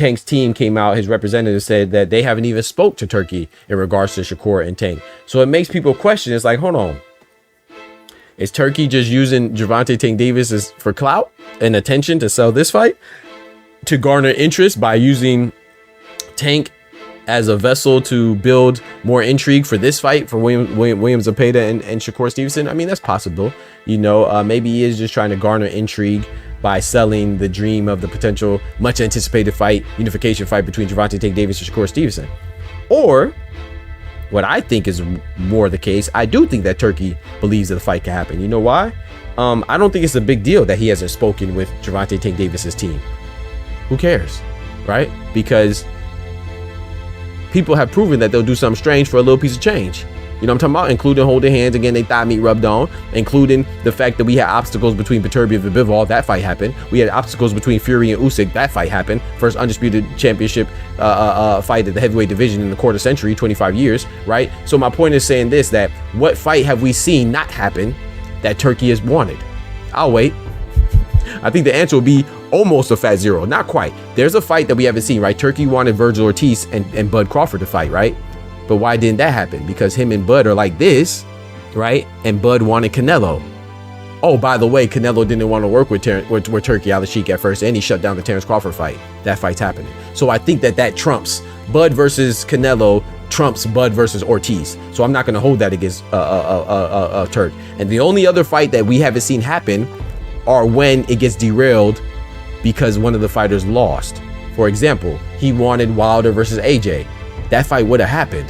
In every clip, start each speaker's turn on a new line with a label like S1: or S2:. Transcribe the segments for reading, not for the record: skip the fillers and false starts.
S1: Tank's team came out, his representative said that they haven't even spoke to Turki in regards to Shakur and Tank. So it makes people question. It's like, hold on. Is Turki just using Gervonta Tank Davis for clout and attention to sell this fight, to garner interest by using Tank as a vessel to build more intrigue for this fight for Williams Zepeda and Shakur Stevenson? I mean, that's possible. You know, maybe he is just trying to garner intrigue by selling the dream of the potential much anticipated fight, unification fight between Gervonta Tank Davis and Shakur Stevenson. Or what I think is more the case, I do think that Turki believes that the fight can happen. You know why? I don't think it's a big deal that he hasn't spoken with Gervonta Tank Davis's team. Who cares, right? Because people have proven that they'll do something strange for a little piece of change. You know what I'm talking about? Including holding hands, again, they thigh meat rubbed on, including the fact that we had obstacles between Beterbiev and Bivol. That fight happened. We had obstacles between Fury and Usyk. That fight happened. First undisputed championship fight at the heavyweight division in the quarter century, 25 years, right? So my point is saying this, that what fight have we seen not happen that Turki has wanted? I'll wait. I think the answer will be almost a fat zero. Not quite. There's a fight that we haven't seen, right? Turki wanted Virgil Ortiz and Bud Crawford to fight, right? But why didn't that happen? Because him and Bud are like this, right? And Bud wanted Canelo. Oh, by the way, Canelo didn't want to work with Turki Alalshikh at first, and he shut down the Terence Crawford fight. That fight's happening. So I think that trumps Bud versus Canelo, trumps Bud versus Ortiz. So I'm not going to hold that against Turk. And the only other fight that we haven't seen happen are when it gets derailed because one of the fighters lost. For example, he wanted Wilder versus AJ. That fight would have happened,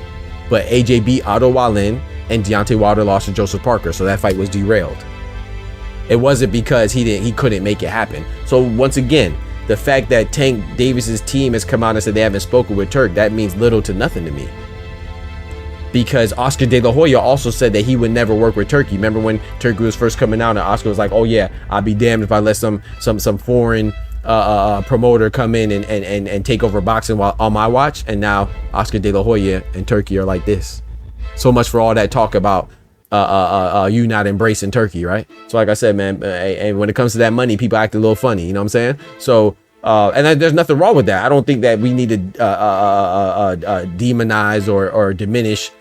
S1: but AJ beat Otto Wallin and Deontay Wilder lost to Joseph Parker, so that fight was derailed. It wasn't because he couldn't make it happen. So once again, the fact that Tank Davis's team has come out and said they haven't spoken with Turk, that means little to nothing to me. Because Oscar De La Hoya also said that he would never work with Turki. Remember when Turki was first coming out and Oscar was like, oh yeah, I'll be damned if I let some foreign promoter come in and take over boxing while on my watch. And now Oscar De La Hoya and Turki are like this. So much for all that talk about you not embracing Turki, right? So like I said, man, and when it comes to that money, people act a little funny, you know what I'm saying? So and there's nothing wrong with that. I don't think that we need to demonize or diminish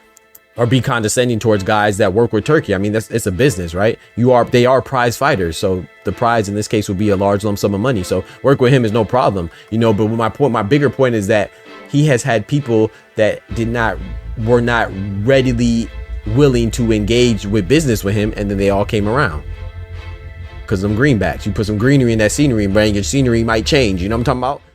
S1: or be condescending towards guys that work with Turki. I mean, it's a business, right? They are prize fighters, so the prize in this case would be a large lump sum of money. So work with him is no problem, you know. But my bigger point is that he has had people that were not readily willing to engage with business with him, and then they all came around. Because them greenbacks, you put some greenery in that scenery, and your scenery might change. You know what I'm talking about?